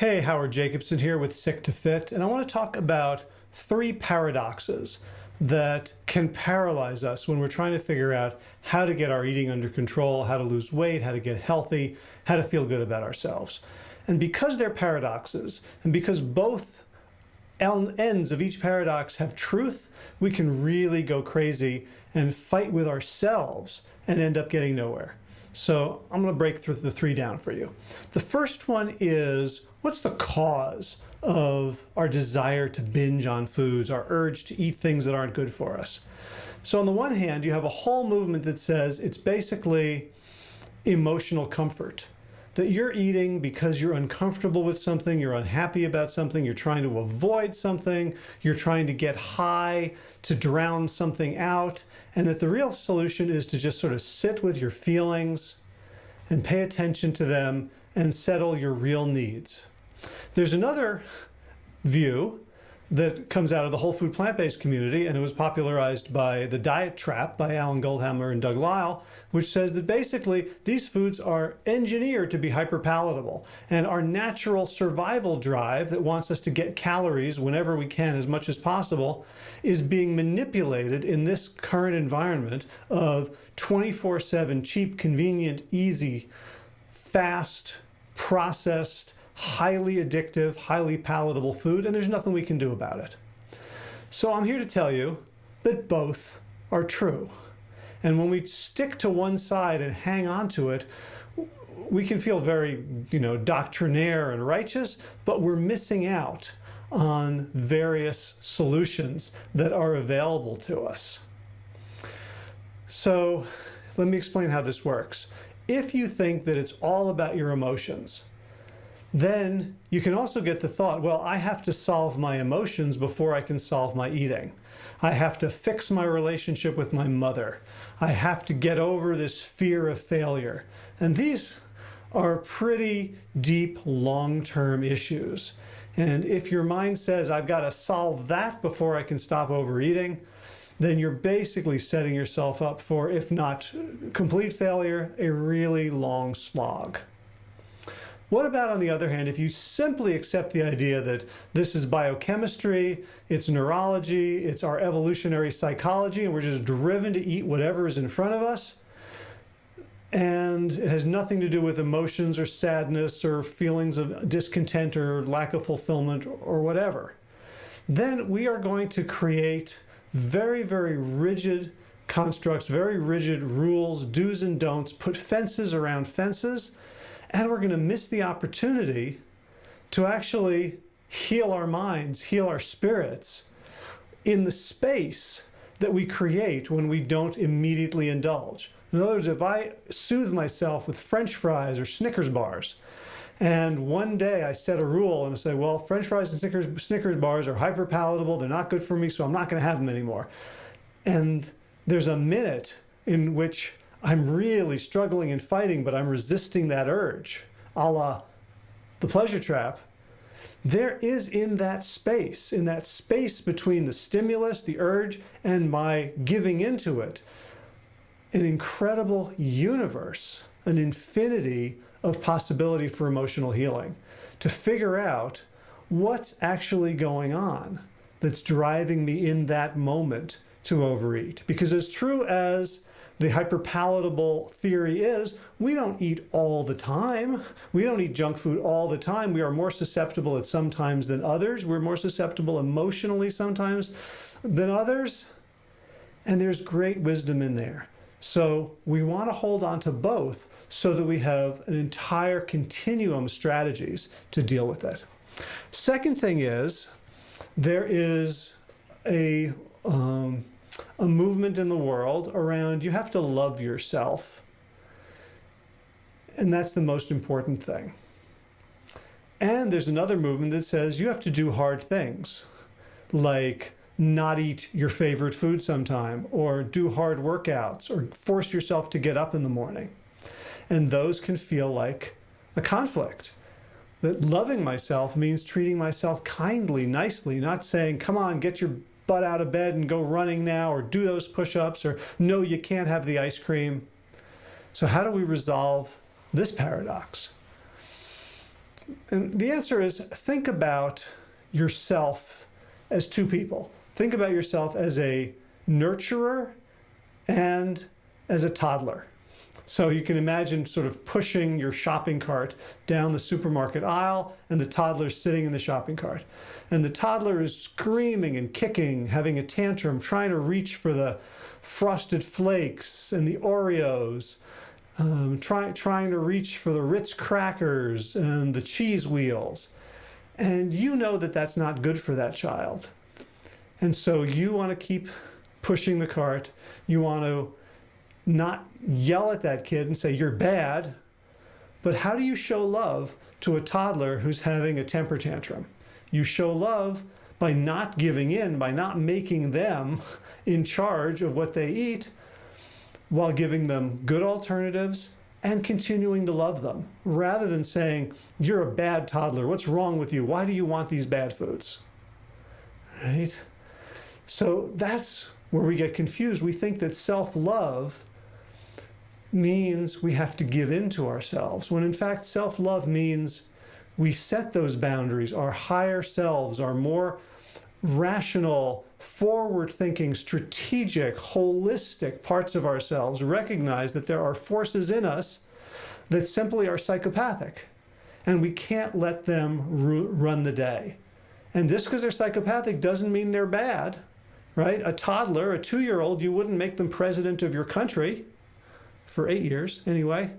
Hey, Howard Jacobson here with Sick to Fit, and I want to talk about 3 paradoxes that can paralyze us when we're trying to figure out how to get our eating under control, how to lose weight, how to get healthy, how to feel good about ourselves. And because they're paradoxes, and because both ends of each paradox have truth, we can really go crazy and fight with ourselves and end up getting nowhere. So I'm going to break through the 3 down for you. The first one is, what's the cause of our desire to binge on foods, our urge to eat things that aren't good for us? So on the one hand, you have a whole movement that says it's basically emotional comfort. That you're eating because you're uncomfortable with something, you're unhappy about something, you're trying to avoid something, you're trying to get high to drown something out, and that the real solution is to just sort of sit with your feelings and pay attention to them and settle your real needs. There's another view that comes out of the whole food plant-based community, and it was popularized by The Diet Trap by Alan Goldhammer and Doug Lisle, which says that basically these foods are engineered to be hyper-palatable, and our natural survival drive that wants us to get calories whenever we can, as much as possible, is being manipulated in this current environment of 24/7 cheap, convenient, easy, fast, processed, highly addictive, highly palatable food, and there's nothing we can do about it. So I'm here to tell you that both are true. And when we stick to one side and hang on to it, we can feel very, doctrinaire and righteous, but we're missing out on various solutions that are available to us. So let me explain how this works. If you think that it's all about your emotions, then you can also get the thought, well, I have to solve my emotions before I can solve my eating. I have to fix my relationship with my mother. I have to get over this fear of failure. And these are pretty deep, long-term issues. And if your mind says, I've got to solve that before I can stop overeating, then you're basically setting yourself up for, if not complete failure, a really long slog. What about, on the other hand, if you simply accept the idea that this is biochemistry, it's neurology, it's our evolutionary psychology, and we're just driven to eat whatever is in front of us, and it has nothing to do with emotions or sadness or feelings of discontent or lack of fulfillment or whatever, then we are going to create very, very rigid constructs, very rigid rules, do's and don'ts, put fences around fences, and we're going to miss the opportunity to actually heal our minds, heal our spirits in the space that we create when we don't immediately indulge. In other words, if I soothe myself with French fries or Snickers bars, and one day I set a rule and say, well, French fries and Snickers bars are hyper-palatable, they're not good for me, so I'm not going to have them anymore. And there's a minute in which I'm really struggling and fighting, but I'm resisting that urge, a la the pleasure trap. There is in that space between the stimulus, the urge, and my giving into it, an incredible universe, an infinity of possibility for emotional healing, to figure out what's actually going on that's driving me in that moment to overeat. Because as true as the hyperpalatable theory is, we don't eat all the time. We don't eat junk food all the time. We are more susceptible at some times than others. We're more susceptible emotionally sometimes than others. And there's great wisdom in there. So we want to hold on to both so that we have an entire continuum of strategies to deal with it. Second thing is, there is a movement in the world around you have to love yourself. And that's the most important thing. And there's another movement that says you have to do hard things, like not eat your favorite food sometime, or do hard workouts, or force yourself to get up in the morning. And those can feel like a conflict. That loving myself means treating myself kindly, nicely, not saying, come on, get your butt out of bed and go running now, or do those push-ups, or no, you can't have the ice cream. So how do we resolve this paradox? And the answer is, think about yourself as two people. Think about yourself as a nurturer and as a toddler. So you can imagine sort of pushing your shopping cart down the supermarket aisle and the toddler sitting in the shopping cart. And the toddler is screaming and kicking, having a tantrum, trying to reach for the frosted flakes and the Oreos, trying to reach for the Ritz crackers and the cheese wheels. And you know that that's not good for that child. And so you want to keep pushing the cart. You want to not yell at that kid and say, you're bad. But how do you show love to a toddler who's having a temper tantrum? You show love by not giving in, by not making them in charge of what they eat, while giving them good alternatives and continuing to love them, rather than saying, you're a bad toddler. What's wrong with you? Why do you want these bad foods? Right? So that's where we get confused. We think that self-love means we have to give in to ourselves, when in fact self-love means we set those boundaries. Our higher selves, our more rational, forward-thinking, strategic, holistic parts of ourselves recognize that there are forces in us that simply are psychopathic, and we can't let them run the day. And just because they're psychopathic doesn't mean they're bad, right? A toddler, a 2-year-old, you wouldn't make them president of your country. For 8 years anyway,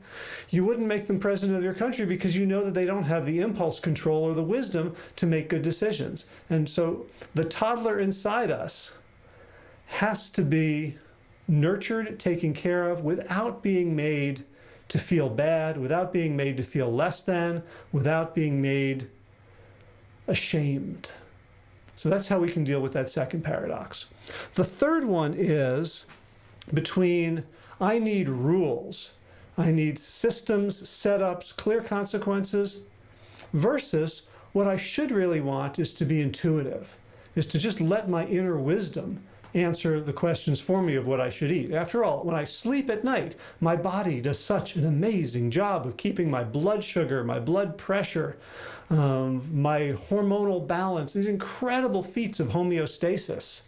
you wouldn't make them president of your country because you know that they don't have the impulse control or the wisdom to make good decisions. And so the toddler inside us has to be nurtured, taken care of, without being made to feel bad, without being made to feel less than, without being made ashamed. So that's how we can deal with that second paradox. The third one is between I need rules, I need systems, setups, clear consequences, versus what I should really want is to be intuitive, is to just let my inner wisdom answer the questions for me of what I should eat. After all, when I sleep at night, my body does such an amazing job of keeping my blood sugar, my blood pressure, my hormonal balance, these incredible feats of homeostasis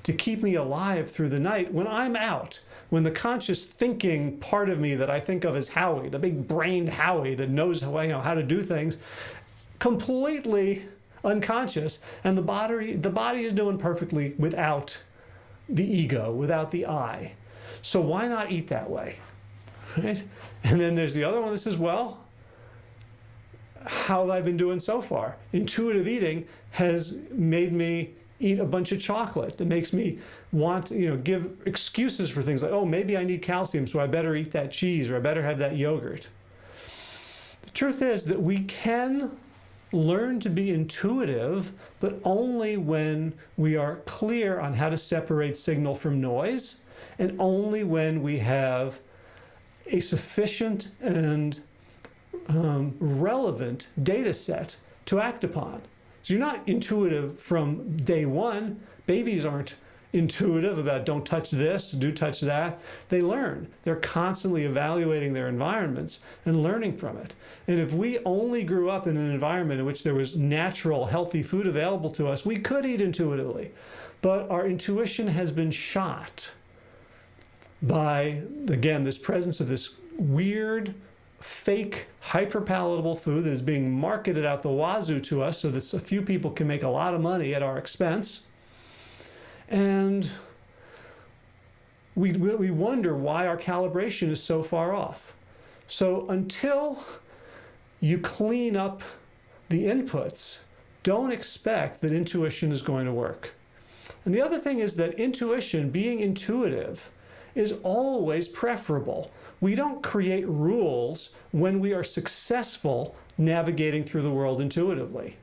to keep me alive through the night. When I'm out, when the conscious thinking part of me that I think of as Howie, the big brained Howie that knows how to do things, completely unconscious, and the body is doing perfectly without the ego, without the I. So why not eat that way, right? And then there's the other one that says, well, how have I been doing so far? Intuitive eating has made me eat a bunch of chocolate that makes me want to, give excuses for things like, oh, maybe I need calcium, so I better eat that cheese, or I better have that yogurt. The truth is that we can learn to be intuitive, but only when we are clear on how to separate signal from noise, and only when we have a sufficient and relevant data set to act upon. So you're not intuitive from day one. Babies aren't intuitive about don't touch this, do touch that. They learn. They're constantly evaluating their environments and learning from it. And if we only grew up in an environment in which there was natural, healthy food available to us, we could eat intuitively. But our intuition has been shot by, again, this presence of this weird, fake, hyper-palatable food that is being marketed out the wazoo to us so that a few people can make a lot of money at our expense. And we wonder why our calibration is so far off. So until you clean up the inputs, don't expect that intuition is going to work. And the other thing is that intuition, being intuitive, is always preferable. We don't create rules when we are successful navigating through the world intuitively.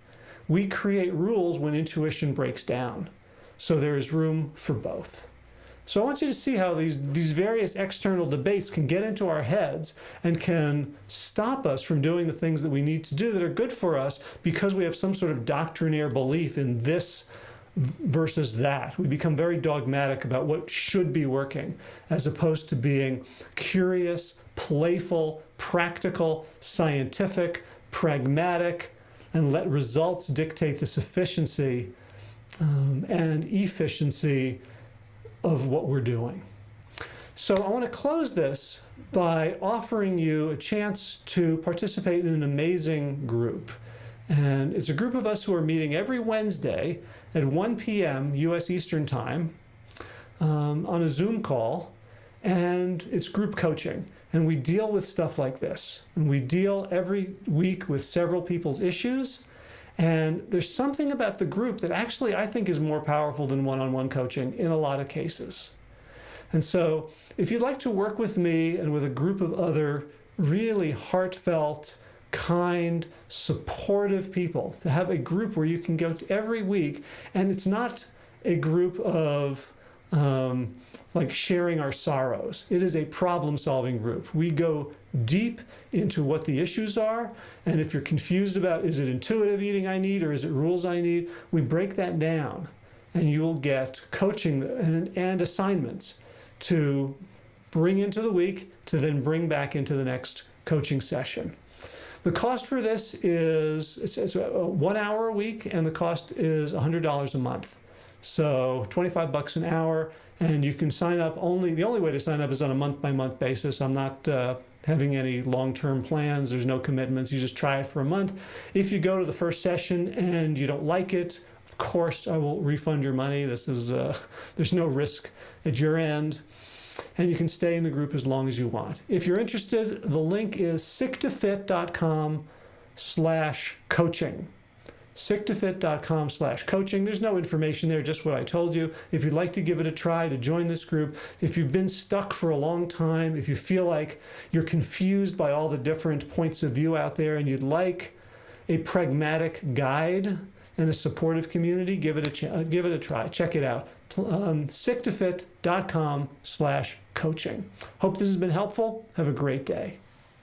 We create rules when intuition breaks down. So there is room for both. So I want you to see how these various external debates can get into our heads and can stop us from doing the things that we need to do that are good for us because we have some sort of doctrinaire belief in this versus that. We become very dogmatic about what should be working as opposed to being curious, playful, practical, scientific, pragmatic, and let results dictate the sufficiency and efficiency of what we're doing. So I want to close this by offering you a chance to participate in an amazing group. And it's a group of us who are meeting every Wednesday at 1 p.m. U.S. Eastern Time on a Zoom call, and it's group coaching. And we deal with stuff like this. And we deal every week with several people's issues. And there's something about the group that actually I think is more powerful than one-on-one coaching in a lot of cases. And so if you'd like to work with me and with a group of other really heartfelt, kind, supportive people, to have a group where you can go to every week, and it's not a group of like sharing our sorrows. It is a problem-solving group. We go deep into what the issues are, and if you're confused about, is it intuitive eating I need or is it rules I need, we break that down, and you will get coaching and assignments to bring into the week to then bring back into the next coaching session. The cost for this is it's 1 hour a week, and the cost is $100 a month. So $25 an hour, and you can sign up the only way to sign up is on a month-by-month basis. I'm not having any long-term plans. There's no commitments. You just try it for a month. If you go to the first session and you don't like it, of course, I will refund your money. This is there's no risk at your end. And you can stay in the group as long as you want. If you're interested, the link is sicktofit.com/coaching. sicktofit.com/coaching. There's no information there, just what I told you. If you'd like to give it a try to join this group, if you've been stuck for a long time, if you feel like you're confused by all the different points of view out there and you'd like a pragmatic guide and a supportive community, give it a try. Check it out. sicktofit.com/coaching. Hope this has been helpful. Have a great day.